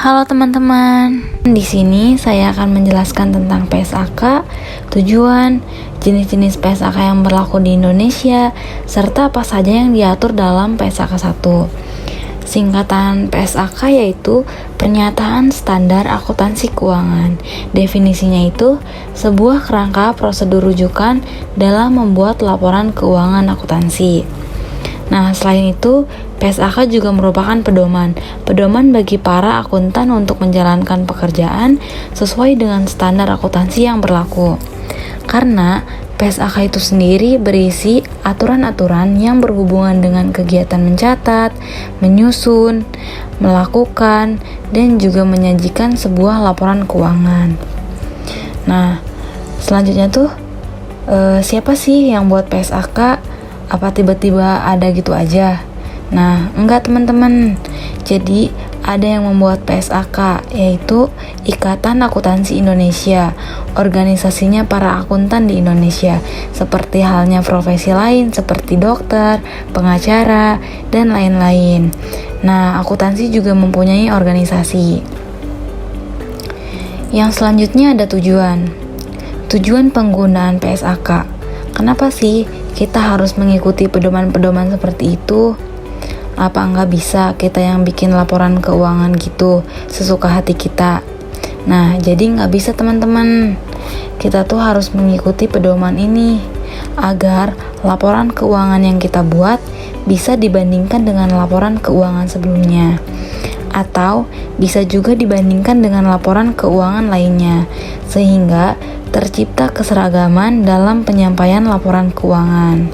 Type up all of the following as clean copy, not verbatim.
Halo teman-teman, di sini saya akan menjelaskan tentang PSAK, tujuan, jenis-jenis PSAK yang berlaku di Indonesia, serta apa saja yang diatur dalam PSAK 1. Singkatan PSAK yaitu Pernyataan Standar Akuntansi Keuangan. Definisinya itu sebuah kerangka prosedur rujukan dalam membuat laporan keuangan akuntansi. Nah, selain itu, PSAK juga merupakan pedoman bagi para akuntan untuk menjalankan pekerjaan sesuai dengan standar akuntansi yang berlaku. Karena PSAK itu sendiri berisi aturan-aturan yang berhubungan dengan kegiatan mencatat, menyusun, melakukan, dan juga menyajikan sebuah laporan keuangan. Nah, selanjutnya tuh, siapa sih yang buat PSAK? Apa tiba-tiba ada gitu aja? Nah, enggak teman-teman. Jadi, ada yang membuat PSAK, yaitu Ikatan Akuntansi Indonesia, organisasinya para akuntan di Indonesia, seperti halnya profesi lain seperti dokter, pengacara, dan lain-lain. Nah, akuntansi juga mempunyai organisasi. Yang selanjutnya ada tujuan. Tujuan penggunaan PSAK. Kenapa sih kita harus mengikuti pedoman-pedoman seperti itu? Apa nggak bisa kita yang bikin laporan keuangan gitu sesuka hati kita? Nah, jadi nggak bisa teman-teman. Kita tuh harus mengikuti pedoman ini agar laporan keuangan yang kita buat bisa dibandingkan dengan laporan keuangan sebelumnya, atau bisa juga dibandingkan dengan laporan keuangan lainnya, sehingga tercipta keseragaman dalam penyampaian laporan keuangan.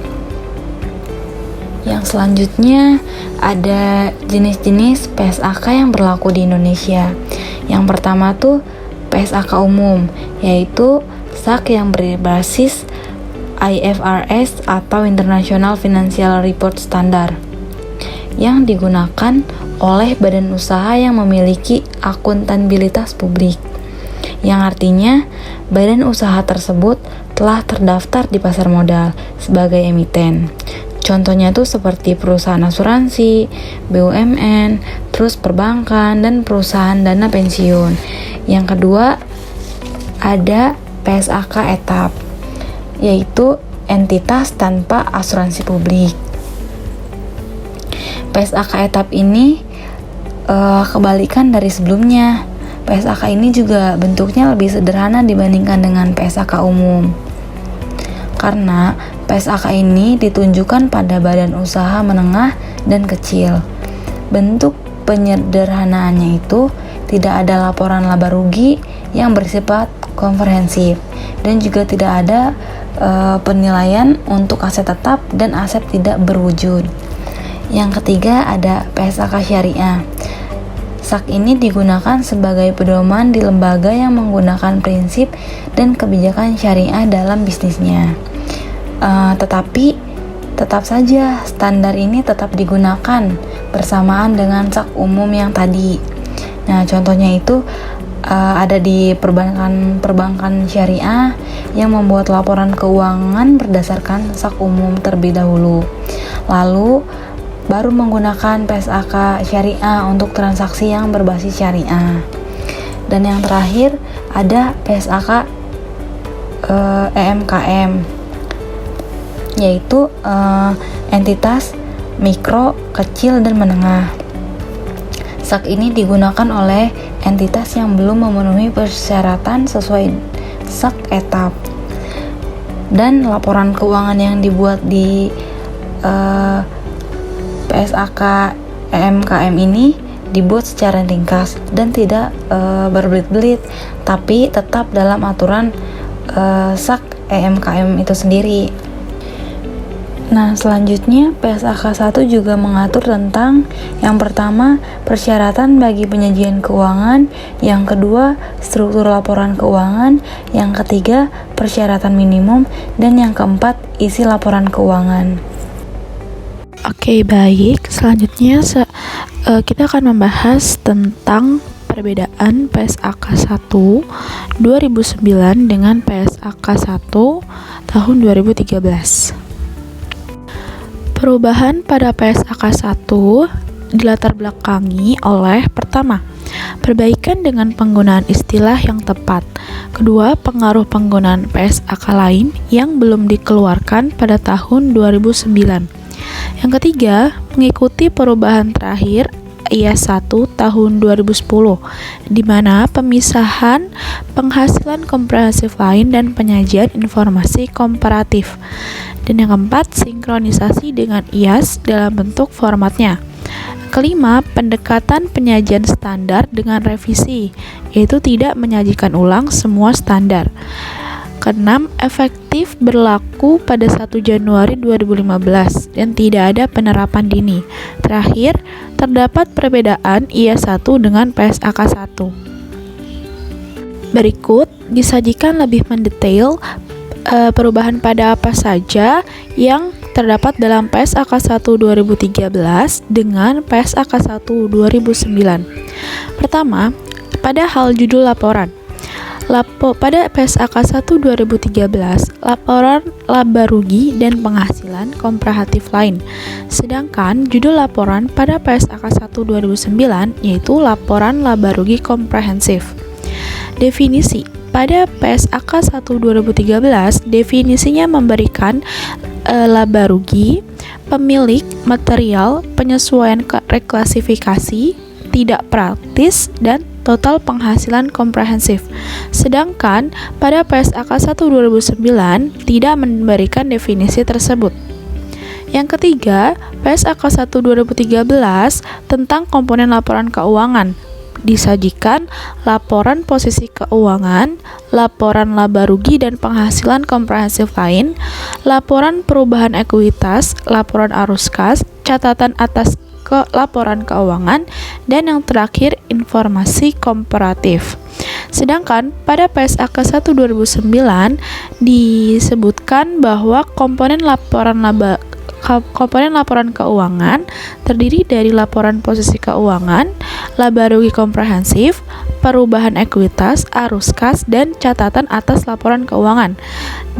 Yang selanjutnya ada jenis-jenis PSAK yang berlaku di Indonesia. Yang pertama tuh PSAK umum, yaitu SAK yang berbasis IFRS atau International Financial Report Standard, yang digunakan oleh badan usaha yang memiliki akuntabilitas publik, yang artinya badan usaha tersebut telah terdaftar di pasar modal sebagai emiten. Contohnya tuh seperti perusahaan asuransi, BUMN, terus perbankan, dan perusahaan dana pensiun. Yang kedua ada PSAK etap, yaitu entitas tanpa asuransi publik. PSAK etap ini kebalikan dari sebelumnya. PSAK ini juga bentuknya lebih sederhana dibandingkan dengan PSAK umum. Karena PSAK ini ditunjukkan pada badan usaha menengah dan kecil. Bentuk penyederhanaannya itu tidak ada laporan laba rugi yang bersifat komprehensif, dan juga tidak ada penilaian untuk aset tetap dan aset tidak berwujud. Yang ketiga ada PSAK syariah. SAK ini digunakan sebagai pedoman di lembaga yang menggunakan prinsip dan kebijakan syariah dalam bisnisnya. Tetapi tetap saja standar ini tetap digunakan bersamaan dengan SAK umum yang tadi. Nah, contohnya itu ada di perbankan syariah yang membuat laporan keuangan berdasarkan SAK umum terlebih dahulu, lalu baru menggunakan PSAK syariah untuk transaksi yang berbasis syariah. Dan yang terakhir ada PSAK EMKM, yaitu entitas mikro, kecil, dan menengah. SAK ini digunakan oleh entitas yang belum memenuhi persyaratan sesuai SAK etap, dan laporan keuangan yang dibuat di PSAK EMKM ini dibuat secara ringkas dan tidak berbelit-belit, tapi tetap dalam aturan SAK EMKM itu sendiri. Nah, selanjutnya PSAK 1 juga mengatur tentang yang pertama, persyaratan bagi penyajian keuangan, yang kedua, struktur laporan keuangan, yang ketiga, persyaratan minimum, dan yang keempat, isi laporan keuangan. Oke, baik. Selanjutnya kita akan membahas tentang perbedaan PSAK 1 2009 dengan PSAK 1 tahun 2013. Perubahan pada PSAK 1 dilatar belakangi oleh pertama, Perbaikan dengan penggunaan istilah yang tepat. Kedua, pengaruh penggunaan PSAK lain yang belum dikeluarkan pada tahun 2009. Yang ketiga, mengikuti perubahan terakhir IAS 1 tahun 2010, di mana pemisahan penghasilan komprehensif lain dan penyajian informasi komparatif. Dan yang keempat, sinkronisasi dengan IAS dalam bentuk formatnya. Kelima, pendekatan penyajian standar dengan revisi, yaitu tidak menyajikan ulang semua standar. Keenam, efektif berlaku pada 1 Januari 2015 dan tidak ada penerapan dini. Terakhir, terdapat perbedaan IAS 1 dengan PSAK 1. Berikut disajikan lebih mendetail perubahan pada apa saja yang terdapat dalam PSAK 1 2013 dengan PSAK 1 2009. Pertama, pada hal judul laporan. Pada PSAK 1 2013, laporan laba rugi dan penghasilan komprehensif lain. Sedangkan judul laporan pada PSAK 1 2009 yaitu laporan laba rugi komprehensif. Definisi. Pada PSAK 1 2013, definisinya memberikan laba rugi, pemilik, material, penyesuaian reklasifikasi, tidak praktis, dan total penghasilan komprehensif. Sedangkan pada PSAK 1 2009 tidak memberikan definisi tersebut. Yang ketiga, PSAK 1 2013 tentang komponen laporan keuangan. Disajikan laporan posisi keuangan, laporan laba rugi dan penghasilan komprehensif lain, laporan perubahan ekuitas, laporan arus kas, catatan atas laporan keuangan, dan yang terakhir informasi komparatif. Sedangkan pada PSAK 1 2009 disebutkan bahwa komponen laporan keuangan terdiri dari laporan posisi keuangan, laba rugi komprehensif, perubahan ekuitas, arus kas, dan catatan atas laporan keuangan.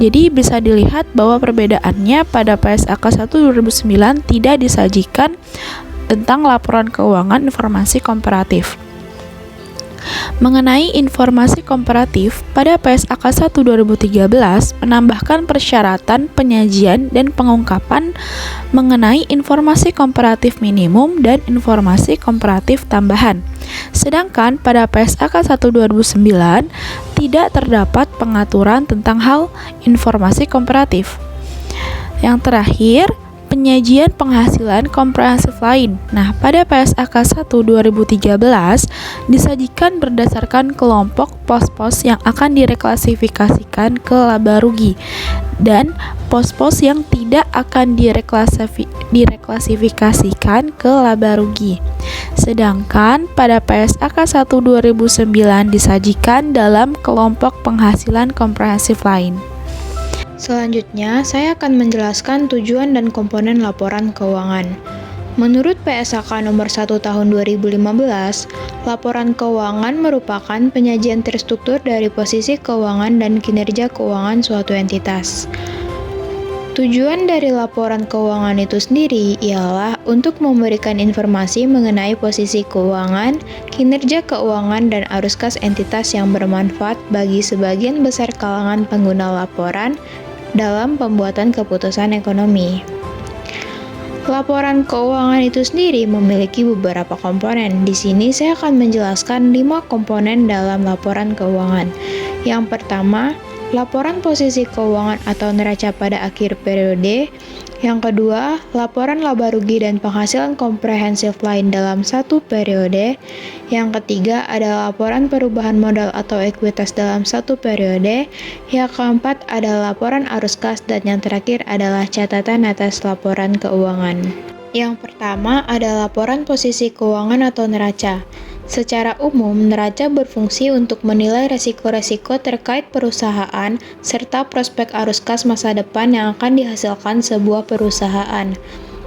Jadi bisa dilihat bahwa perbedaannya pada PSAK 1 2009 tidak disajikan tentang laporan keuangan informasi komparatif. Mengenai informasi komparatif, pada PSAK 1 2013 menambahkan persyaratan penyajian dan pengungkapan mengenai informasi komparatif minimum dan informasi komparatif tambahan. Sedangkan pada PSAK 1 2009 tidak terdapat pengaturan tentang hal informasi komparatif. Yang terakhir, penyajian penghasilan komprehensif lain. Nah, pada PSAK 1 2013 disajikan berdasarkan kelompok pos-pos yang akan direklasifikasikan ke laba rugi dan pos-pos yang tidak akan direklasifikasikan ke laba rugi. Sedangkan pada PSAK 1 2009 disajikan dalam kelompok penghasilan komprehensif lain. Selanjutnya, saya akan menjelaskan tujuan dan komponen laporan keuangan. Menurut PSAK nomor 1 tahun 2015, laporan keuangan merupakan penyajian terstruktur dari posisi keuangan dan kinerja keuangan suatu entitas. Tujuan dari laporan keuangan itu sendiri ialah untuk memberikan informasi mengenai posisi keuangan, kinerja keuangan, dan arus kas entitas yang bermanfaat bagi sebagian besar kalangan pengguna laporan dalam pembuatan keputusan ekonomi. Laporan keuangan itu sendiri memiliki beberapa komponen. Di sini saya akan menjelaskan 5 komponen dalam laporan keuangan. Yang pertama, laporan posisi keuangan atau neraca pada akhir periode. Yang kedua, laporan laba rugi dan penghasilan komprehensif lain dalam satu periode. Yang ketiga adalah laporan perubahan modal atau ekuitas dalam satu periode. Yang keempat adalah laporan arus kas, dan yang terakhir adalah catatan atas laporan keuangan. Yang pertama adalah laporan posisi keuangan atau neraca. Secara umum, neraca berfungsi untuk menilai resiko-resiko terkait perusahaan serta prospek arus kas masa depan yang akan dihasilkan sebuah perusahaan.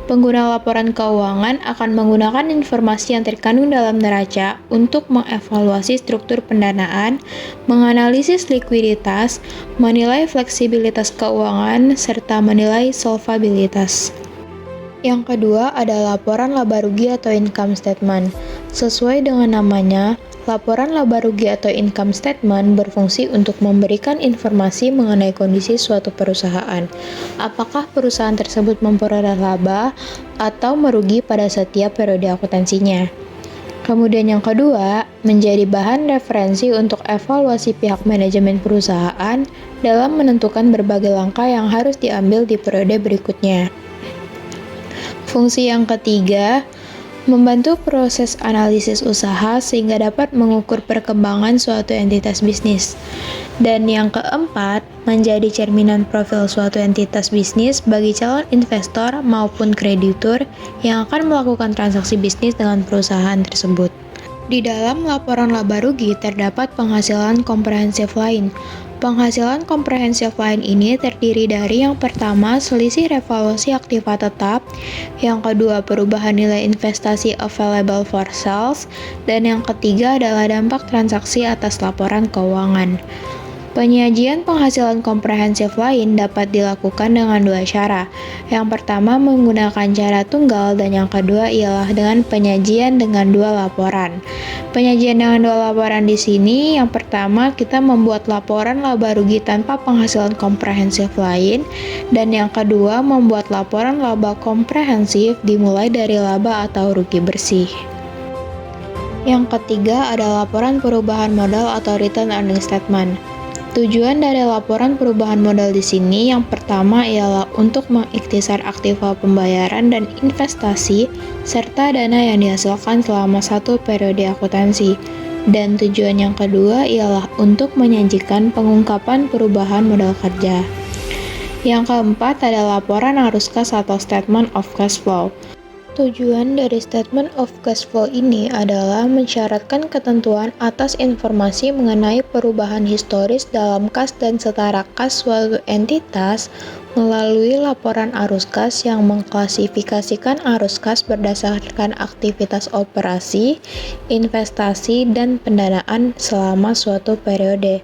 Pengguna laporan keuangan akan menggunakan informasi yang terkandung dalam neraca untuk mengevaluasi struktur pendanaan, menganalisis likuiditas, menilai fleksibilitas keuangan, serta menilai solvabilitas. Yang kedua adalah laporan laba rugi atau income statement. Sesuai dengan namanya, Laporan laba rugi atau income statement berfungsi untuk memberikan informasi mengenai kondisi suatu perusahaan. Apakah perusahaan tersebut memperoleh laba atau merugi pada setiap periode akuntansinya. Kemudian yang kedua, menjadi bahan referensi untuk evaluasi pihak manajemen perusahaan dalam menentukan berbagai langkah yang harus diambil di periode berikutnya. Fungsi yang ketiga, membantu proses analisis usaha sehingga dapat mengukur perkembangan suatu entitas bisnis. Dan yang keempat, menjadi cerminan profil suatu entitas bisnis bagi calon investor maupun kreditur yang akan melakukan transaksi bisnis dengan perusahaan tersebut. Di dalam laporan laba rugi terdapat penghasilan komprehensif lain. Penghasilan komprehensif lain ini terdiri dari yang pertama, selisih revaluasi aktiva tetap, yang kedua, perubahan nilai investasi available for sales, dan yang ketiga adalah dampak transaksi atas laporan keuangan. Penyajian penghasilan komprehensif lain dapat dilakukan dengan dua cara. Yang pertama menggunakan cara tunggal dan yang kedua ialah dengan penyajian dengan dua laporan. Penyajian dengan dua laporan di sini, yang pertama kita membuat laporan laba rugi tanpa penghasilan komprehensif lain, dan yang kedua membuat laporan laba komprehensif dimulai dari laba atau rugi bersih. Yang ketiga ada laporan perubahan modal atau return earning statement. Tujuan dari laporan perubahan modal di sini yang pertama ialah untuk mengikhtisar aktiva pembayaran dan investasi serta dana yang dihasilkan selama satu periode akuntansi. Dan tujuan yang kedua ialah untuk menyajikan pengungkapan perubahan modal kerja. Yang keempat ada laporan arus kas atau statement of cash flow. Tujuan dari statement of cash flow ini adalah mensyaratkan ketentuan atas informasi mengenai perubahan historis dalam kas dan setara kas suatu entitas melalui laporan arus kas yang mengklasifikasikan arus kas berdasarkan aktivitas operasi, investasi, dan pendanaan selama suatu periode.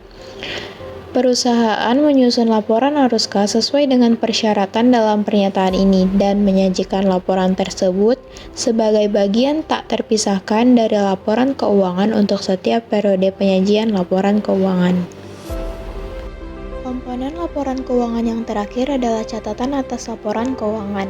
Perusahaan menyusun laporan arus kas sesuai dengan persyaratan dalam pernyataan ini dan menyajikan laporan tersebut sebagai bagian tak terpisahkan dari laporan keuangan untuk setiap periode penyajian laporan keuangan. Komponen laporan keuangan yang terakhir adalah catatan atas laporan keuangan.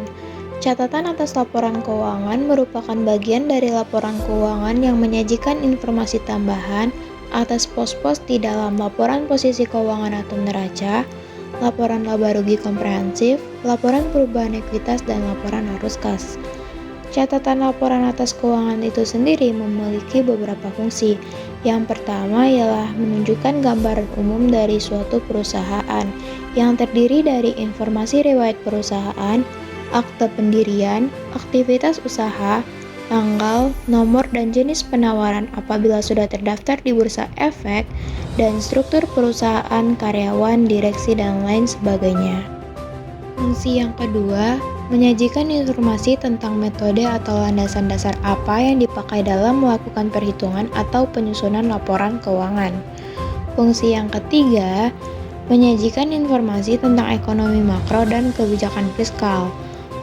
Catatan atas laporan keuangan merupakan bagian dari laporan keuangan yang menyajikan informasi tambahan atas pos-pos di dalam laporan posisi keuangan atau neraca, laporan laba rugi komprehensif, laporan perubahan ekuitas, dan laporan arus kas. Catatan laporan atas keuangan itu sendiri memiliki beberapa fungsi. Yang pertama ialah menunjukkan gambaran umum dari suatu perusahaan yang terdiri dari informasi riwayat perusahaan, akte pendirian, aktivitas usaha, tanggal, nomor, dan jenis penawaran apabila sudah terdaftar di Bursa Efek, dan struktur perusahaan, karyawan, direksi, dan lain sebagainya. Fungsi yang kedua, menyajikan informasi tentang metode atau landasan dasar apa yang dipakai dalam melakukan perhitungan atau penyusunan laporan keuangan. Fungsi yang ketiga, menyajikan informasi tentang ekonomi makro dan kebijakan fiskal.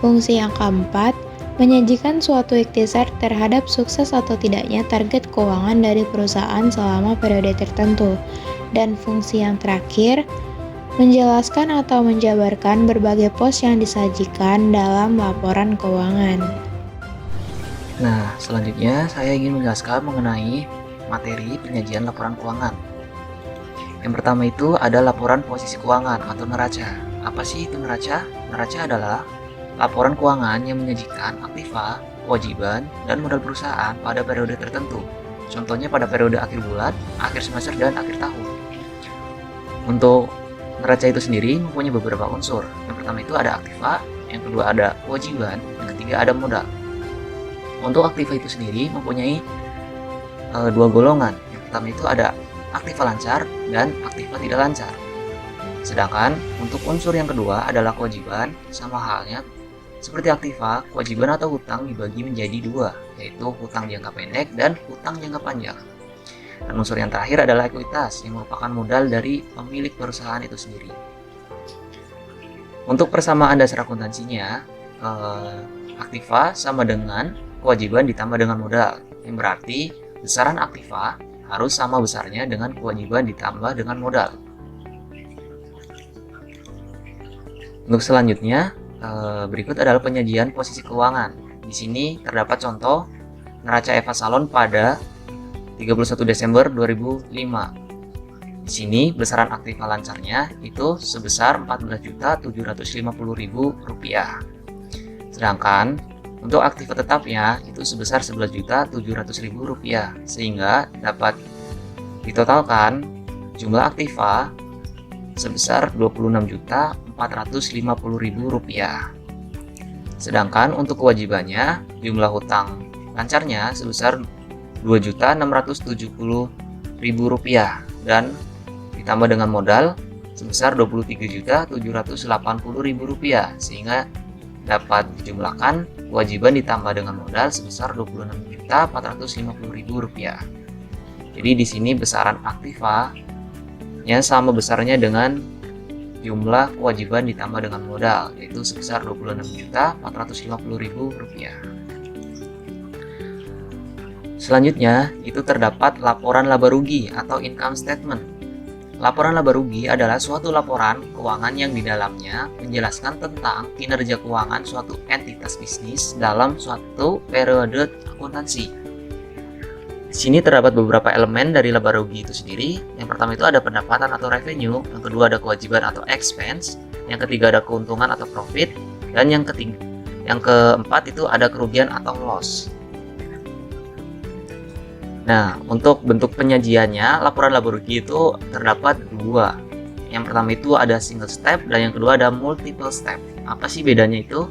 Fungsi yang keempat, menyajikan suatu ikhtisar terhadap sukses atau tidaknya target keuangan dari perusahaan selama periode tertentu. Dan fungsi yang terakhir, menjelaskan atau menjabarkan berbagai pos yang disajikan dalam laporan keuangan. Nah, selanjutnya saya ingin menjelaskan mengenai materi penyajian laporan keuangan. Yang pertama itu ada laporan posisi keuangan atau neraca. Apa sih itu neraca? Neraca adalah laporan keuangan yang menyajikan aktiva, kewajiban, dan modal perusahaan pada periode tertentu. Contohnya pada periode akhir bulan, akhir semester, dan akhir tahun. Untuk neraca itu sendiri mempunyai beberapa unsur. Yang pertama itu ada aktiva, yang kedua ada kewajiban, yang ketiga ada modal. Untuk aktiva itu sendiri mempunyai dua golongan. Yang pertama itu ada aktiva lancar dan aktiva tidak lancar. Sedangkan untuk unsur yang kedua adalah kewajiban, sama halnya seperti aktiva, kewajiban atau hutang dibagi menjadi dua, yaitu hutang jangka pendek dan hutang jangka panjang. Dan unsur yang terakhir adalah ekuitas, yang merupakan modal dari pemilik perusahaan itu sendiri. Untuk persamaan dasar akuntansinya, aktiva sama dengan kewajiban ditambah dengan modal, yang berarti besaran aktiva harus sama besarnya dengan kewajiban ditambah dengan modal. Untuk selanjutnya, berikut adalah penyajian posisi keuangan. Di sini terdapat contoh neraca Eva Salon pada 31 Desember 2005. Di sini besaran aktiva lancarnya itu sebesar Rp14.750.000. Sedangkan untuk aktiva tetapnya itu sebesar Rp11.700.000, sehingga dapat ditotalkan jumlah aktiva sebesar Rp26.450.000. Sedangkan untuk kewajibannya, jumlah hutang lancarnya sebesar Rp2.670.000 dan ditambah dengan modal sebesar Rp23.780.000, sehingga dapat dijumlahkan kewajiban ditambah dengan modal sebesar Rp26.450.000. Jadi di sini besaran aktivanya sama besarnya dengan jumlah kewajiban ditambah dengan modal, yaitu sebesar Rp26.450.000. Selanjutnya, itu terdapat laporan laba rugi atau income statement. Laporan laba rugi adalah suatu laporan keuangan yang di dalamnya menjelaskan tentang kinerja keuangan suatu entitas bisnis dalam suatu periode akuntansi. Di sini terdapat beberapa elemen dari laba rugi itu sendiri. Yang pertama itu ada pendapatan atau revenue, yang kedua ada kewajiban atau expense, yang ketiga ada keuntungan atau profit, dan yang keempat itu ada kerugian atau loss. Nah, untuk bentuk penyajiannya, laporan laba rugi itu terdapat dua. Yang pertama itu ada single step dan yang kedua ada multiple step. Apa sih bedanya itu?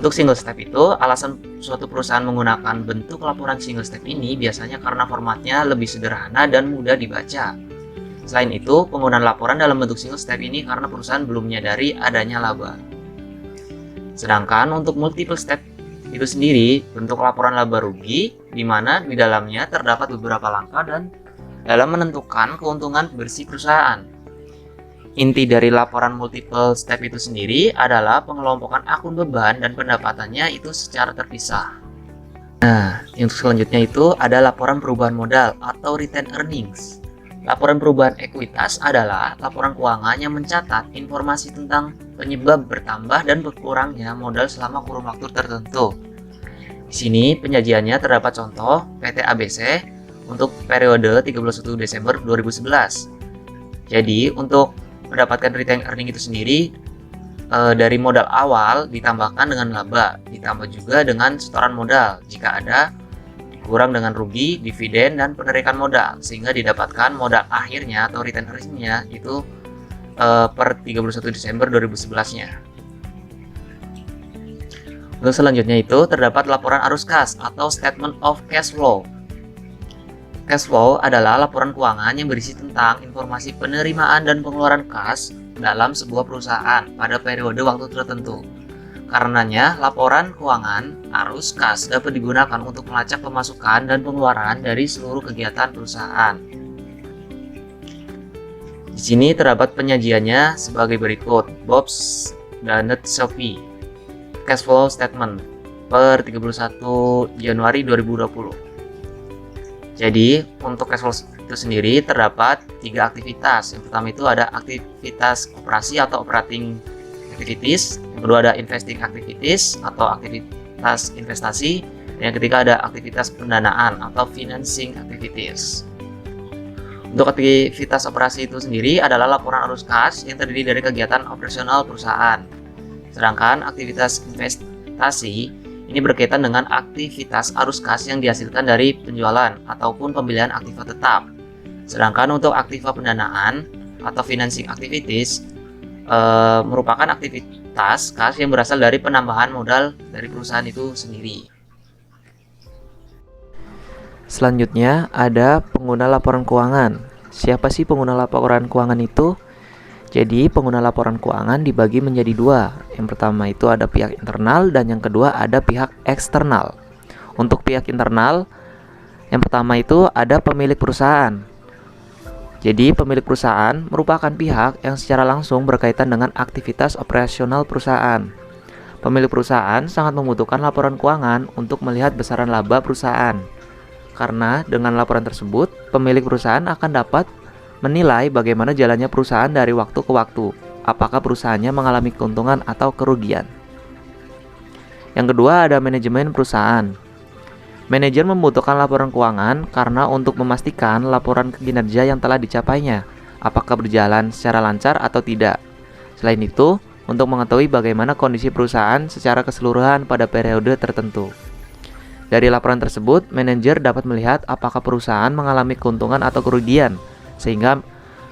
Untuk single step itu, alasan suatu perusahaan menggunakan bentuk laporan single step ini biasanya karena formatnya lebih sederhana dan mudah dibaca. Selain itu, penggunaan laporan dalam bentuk single step ini karena perusahaan belum menyadari adanya laba. Sedangkan untuk multiple step itu sendiri bentuk laporan laba rugi di mana di dalamnya terdapat beberapa langkah dan dalam menentukan keuntungan bersih perusahaan. Inti dari laporan multiple step itu sendiri adalah pengelompokan akun beban dan pendapatannya itu secara terpisah. Nah, yang selanjutnya itu ada laporan perubahan modal atau retained earnings. Laporan perubahan ekuitas adalah laporan keuangan yang mencatat informasi tentang penyebab bertambah dan berkurangnya modal selama kurun waktu tertentu. Di sini penyajiannya terdapat contoh PT ABC untuk periode 31 Desember 2011. Jadi untuk mendapatkan retained earning itu sendiri dari modal awal ditambahkan dengan laba, ditambah juga dengan setoran modal jika ada, kurang dengan rugi, dividen, dan penarikan modal, sehingga didapatkan modal akhirnya atau return earnings-nya itu per 31 Desember 2011-nya. Untuk selanjutnya itu terdapat laporan arus kas atau statement of cash flow. Cash flow adalah laporan keuangan yang berisi tentang informasi penerimaan dan pengeluaran kas dalam sebuah perusahaan pada periode waktu tertentu. Karenanya, laporan keuangan arus kas dapat digunakan untuk melacak pemasukan dan pengeluaran dari seluruh kegiatan perusahaan. Di sini terdapat penyajiannya sebagai berikut: Bob's Donut Coffee Cash Flow Statement per 31 Januari 2020. Jadi, untuk cash flow itu sendiri terdapat 3 aktivitas. Yang pertama itu ada aktivitas operasi atau operating activities, yang kedua ada investing activities atau aktivitas investasi, dan yang ketiga ada aktivitas pendanaan atau financing activities. Untuk aktivitas operasi itu sendiri adalah laporan arus kas yang terdiri dari kegiatan operasional perusahaan. Sedangkan aktivitas investasi ini berkaitan dengan aktivitas arus kas yang dihasilkan dari penjualan ataupun pembelian aktiva tetap. Sedangkan untuk aktiva pendanaan atau financing activities merupakan aktivitas kas yang berasal dari penambahan modal dari perusahaan itu sendiri. Selanjutnya ada pengguna laporan keuangan. Siapa sih pengguna laporan keuangan itu? Jadi pengguna laporan keuangan dibagi menjadi 2. Yang pertama itu ada pihak internal dan yang kedua ada pihak eksternal. Untuk pihak internal, yang pertama itu ada pemilik perusahaan. Jadi pemilik perusahaan merupakan pihak yang secara langsung berkaitan dengan aktivitas operasional perusahaan. Pemilik perusahaan sangat membutuhkan laporan keuangan untuk melihat besaran laba perusahaan. Karena dengan laporan tersebut, pemilik perusahaan akan dapat menilai bagaimana jalannya perusahaan dari waktu ke waktu, apakah perusahaannya mengalami keuntungan atau kerugian. Yang kedua ada manajemen perusahaan. Manajer membutuhkan laporan keuangan karena untuk memastikan laporan kinerja yang telah dicapainya, apakah berjalan secara lancar atau tidak. Selain itu, untuk mengetahui bagaimana kondisi perusahaan secara keseluruhan pada periode tertentu. Dari laporan tersebut, manajer dapat melihat apakah perusahaan mengalami keuntungan atau kerugian, sehingga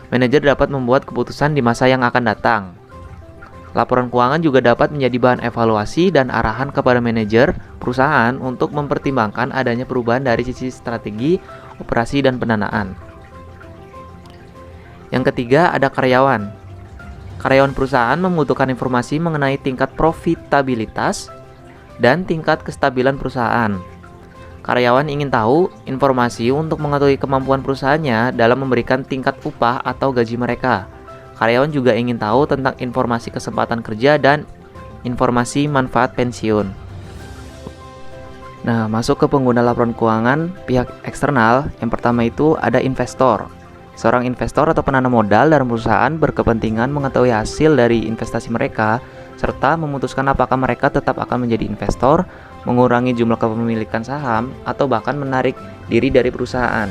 manajer dapat membuat keputusan di masa yang akan datang. Laporan keuangan juga dapat menjadi bahan evaluasi dan arahan kepada manajer perusahaan untuk mempertimbangkan adanya perubahan dari sisi strategi, operasi, dan pendanaan. Yang ketiga ada karyawan. Karyawan perusahaan membutuhkan informasi mengenai tingkat profitabilitas dan tingkat kestabilan perusahaan. Karyawan ingin tahu informasi untuk mengetahui kemampuan perusahaannya dalam memberikan tingkat upah atau gaji mereka. Karyawan juga ingin tahu tentang informasi kesempatan kerja dan informasi manfaat pensiun. Nah, masuk ke pengguna laporan keuangan pihak eksternal, yang pertama itu ada investor. Seorang investor atau penanam modal dalam perusahaan berkepentingan mengetahui hasil dari investasi mereka, serta memutuskan apakah mereka tetap akan menjadi investor, mengurangi jumlah kepemilikan saham, atau bahkan menarik diri dari perusahaan.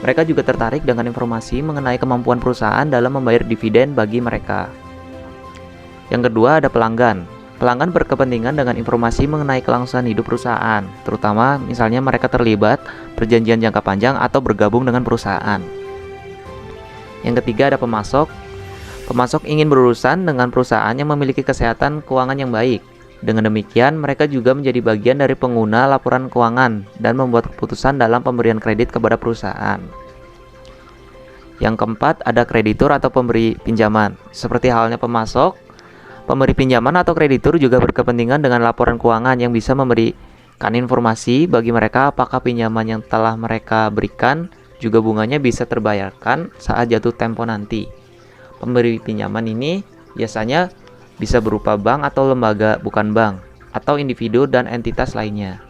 Mereka juga tertarik dengan informasi mengenai kemampuan perusahaan dalam membayar dividen bagi mereka. Yang kedua ada pelanggan. Pelanggan berkepentingan dengan informasi mengenai kelangsungan hidup perusahaan, terutama misalnya mereka terlibat perjanjian jangka panjang atau bergabung dengan perusahaan. Yang ketiga ada pemasok. Pemasok ingin berurusan dengan perusahaan yang memiliki kesehatan keuangan yang baik. Dengan demikian, mereka juga menjadi bagian dari pengguna laporan keuangan dan membuat keputusan dalam pemberian kredit kepada perusahaan. Yang keempat, ada kreditur atau pemberi pinjaman. Seperti halnya pemasok, pemberi pinjaman atau kreditur juga berkepentingan dengan laporan keuangan yang bisa memberikan informasi bagi mereka apakah pinjaman yang telah mereka berikan juga bunganya bisa terbayarkan saat jatuh tempo nanti. Pemberi pinjaman ini biasanya bisa berupa bank atau lembaga bukan bank, atau individu dan entitas lainnya.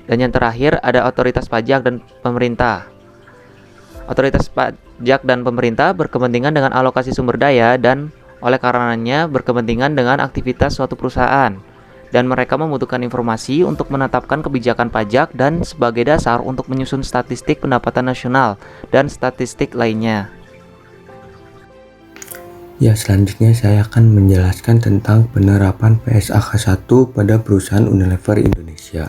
Dan yang terakhir ada otoritas pajak dan pemerintah. Otoritas pajak dan pemerintah berkepentingan dengan alokasi sumber daya dan oleh karenanya berkepentingan dengan aktivitas suatu perusahaan. Dan mereka membutuhkan informasi untuk menetapkan kebijakan pajak dan sebagai dasar untuk menyusun statistik pendapatan nasional dan statistik lainnya. Ya, selanjutnya saya akan menjelaskan tentang penerapan PSAK 1 pada perusahaan Unilever Indonesia.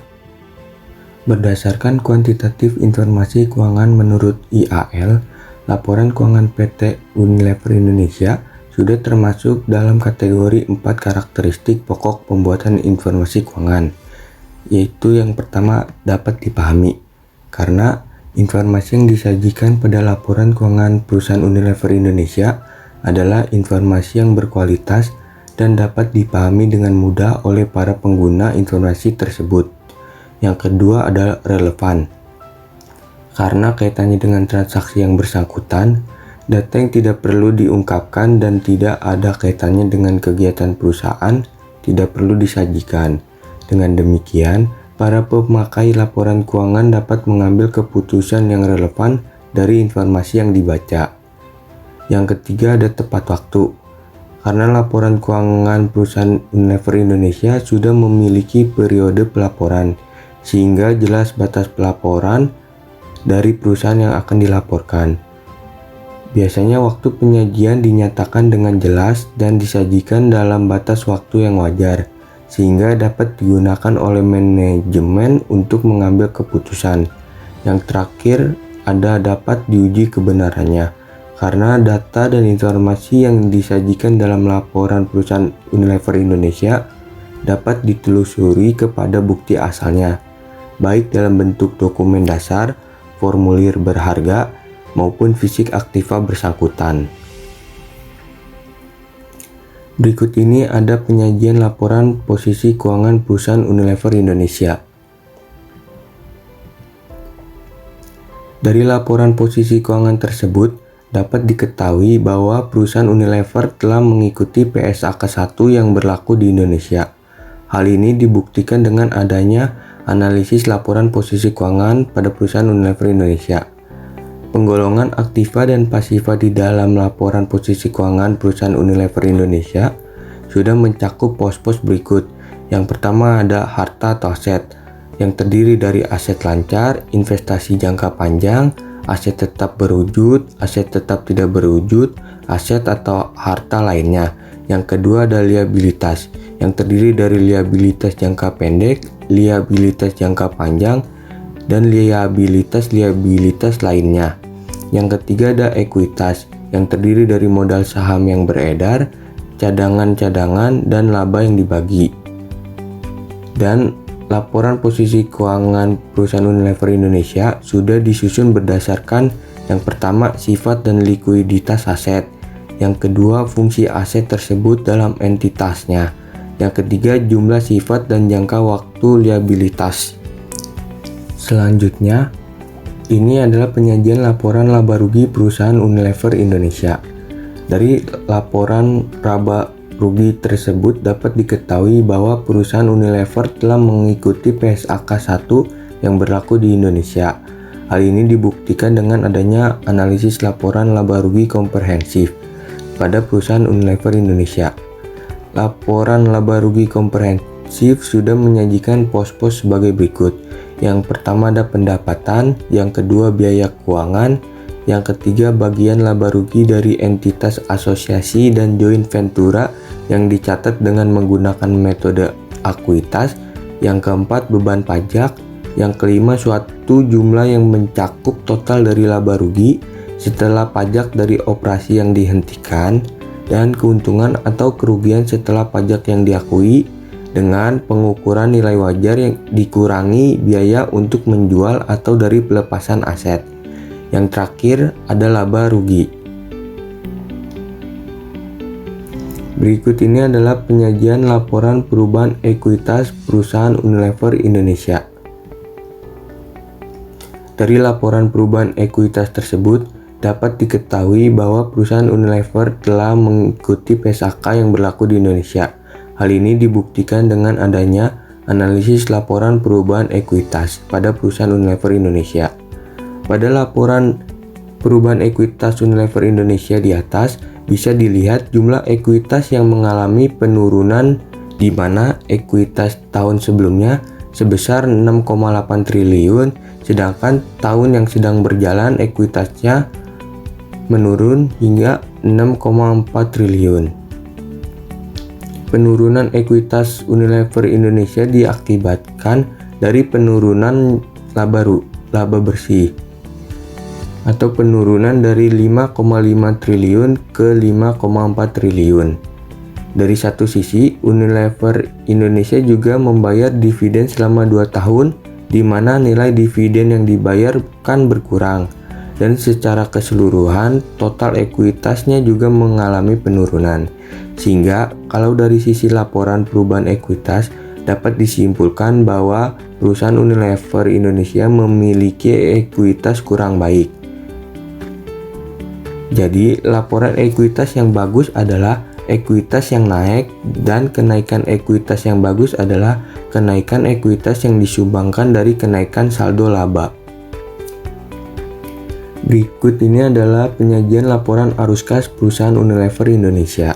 Berdasarkan kuantitatif informasi keuangan menurut IAL, laporan keuangan PT Unilever Indonesia sudah termasuk dalam kategori 4 karakteristik pokok pembuatan informasi keuangan, yaitu yang pertama dapat dipahami, karena informasi yang disajikan pada laporan keuangan perusahaan Unilever Indonesia adalah informasi yang berkualitas dan dapat dipahami dengan mudah oleh para pengguna informasi tersebut. Yang kedua adalah relevan, karena kaitannya dengan transaksi yang bersangkutan, data yang tidak perlu diungkapkan dan tidak ada kaitannya dengan kegiatan perusahaan tidak perlu disajikan. Dengan demikian, para pemakai laporan keuangan dapat mengambil keputusan yang relevan dari informasi yang dibaca. Yang ketiga ada tepat waktu, karena laporan keuangan perusahaan Unilever Indonesia sudah memiliki periode pelaporan, sehingga jelas batas pelaporan dari perusahaan yang akan dilaporkan. Biasanya waktu penyajian dinyatakan dengan jelas dan disajikan dalam batas waktu yang wajar, sehingga dapat digunakan oleh manajemen untuk mengambil keputusan. Yang terakhir ada dapat diuji kebenarannya, karena data dan informasi yang disajikan dalam laporan perusahaan Unilever Indonesia dapat ditelusuri kepada bukti asalnya, baik dalam bentuk dokumen dasar, formulir berharga, maupun fisik aktiva bersangkutan. Berikut ini ada penyajian laporan posisi keuangan perusahaan Unilever Indonesia. Dari laporan posisi keuangan tersebut, dapat diketahui bahwa perusahaan Unilever telah mengikuti PSAK 1 yang berlaku di Indonesia. Hal ini dibuktikan dengan adanya analisis laporan posisi keuangan pada perusahaan Unilever Indonesia. Penggolongan aktiva dan pasiva di dalam laporan posisi keuangan perusahaan Unilever Indonesia sudah mencakup pos-pos berikut. Yang pertama ada harta atau aset, yang terdiri dari aset lancar, investasi jangka panjang, aset tetap berwujud, aset tetap tidak berwujud, aset atau harta lainnya. Yang kedua ada liabilitas, yang terdiri dari liabilitas jangka pendek, liabilitas jangka panjang, dan liabilitas lainnya. Yang ketiga ada ekuitas, yang terdiri dari modal saham yang beredar, cadangan-cadangan, dan laba yang dibagi. Dan laporan posisi keuangan perusahaan Unilever Indonesia sudah disusun berdasarkan yang pertama sifat dan likuiditas aset, yang kedua fungsi aset tersebut dalam entitasnya, yang ketiga jumlah sifat dan jangka waktu liabilitas. Selanjutnya, ini adalah penyajian laporan laba rugi perusahaan Unilever Indonesia. Dari laporan laba rugi tersebut dapat diketahui bahwa perusahaan Unilever telah mengikuti PSAK 1 yang berlaku di Indonesia. Hal ini dibuktikan dengan adanya analisis laporan laba rugi komprehensif pada perusahaan Unilever Indonesia. Laporan laba rugi komprehensif sudah menyajikan pos-pos sebagai berikut. Yang pertama ada pendapatan, yang kedua biaya keuangan, yang ketiga bagian laba rugi dari entitas asosiasi dan joint ventura yang dicatat dengan menggunakan metode akuitas, yang keempat beban pajak, yang kelima suatu jumlah yang mencakup total dari laba rugi setelah pajak dari operasi yang dihentikan, dan keuntungan atau kerugian setelah pajak yang diakui dengan pengukuran nilai wajar yang dikurangi biaya untuk menjual atau dari pelepasan aset. Yang terakhir ada laba rugi. Berikut ini adalah penyajian laporan perubahan ekuitas perusahaan Unilever Indonesia. Dari laporan perubahan ekuitas tersebut dapat diketahui bahwa perusahaan Unilever telah mengikuti PSAK yang berlaku di Indonesia. Hal ini dibuktikan dengan adanya analisis laporan perubahan ekuitas pada perusahaan Unilever Indonesia. Pada laporan perubahan ekuitas Unilever Indonesia di atas bisa dilihat jumlah ekuitas yang mengalami penurunan, di mana ekuitas tahun sebelumnya sebesar 6,8 triliun, sedangkan tahun yang sedang berjalan ekuitasnya menurun hingga 6,4 triliun. Penurunan ekuitas Unilever Indonesia diakibatkan dari penurunan laba bersih atau penurunan dari 5,5 triliun ke 5,4 triliun. Dari satu sisi, Unilever Indonesia juga membayar dividen selama 2 tahun, di mana nilai dividen yang dibayarkan berkurang, dan secara keseluruhan total ekuitasnya juga mengalami penurunan. Sehingga kalau dari sisi laporan perubahan ekuitas dapat disimpulkan bahwa perusahaan Unilever Indonesia memiliki ekuitas kurang baik. Jadi laporan ekuitas yang bagus adalah ekuitas yang naik, dan kenaikan ekuitas yang bagus adalah kenaikan ekuitas yang disumbangkan dari kenaikan saldo laba. Berikut ini adalah penyajian laporan arus kas perusahaan Unilever Indonesia.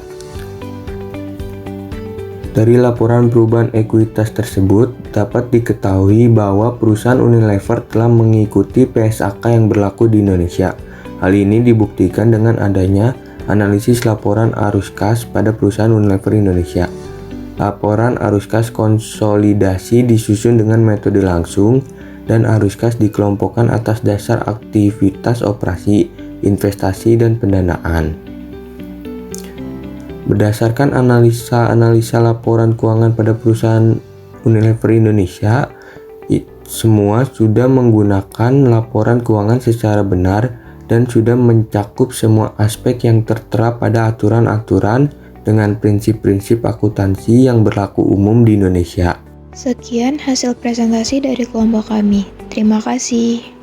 Dari laporan perubahan ekuitas tersebut dapat diketahui bahwa perusahaan Unilever telah mengikuti PSAK yang berlaku di Indonesia. Hal ini dibuktikan dengan adanya analisis laporan arus kas pada perusahaan Unilever Indonesia. Laporan arus kas konsolidasi disusun dengan metode langsung, dan arus kas dikelompokkan atas dasar aktivitas operasi, investasi, dan pendanaan. Berdasarkan analisa laporan keuangan pada perusahaan Unilever Indonesia, semua sudah menggunakan laporan keuangan secara benar dan sudah mencakup semua aspek yang tertera pada aturan-aturan dengan prinsip-prinsip akuntansi yang berlaku umum di Indonesia. Sekian hasil presentasi dari kelompok kami. Terima kasih.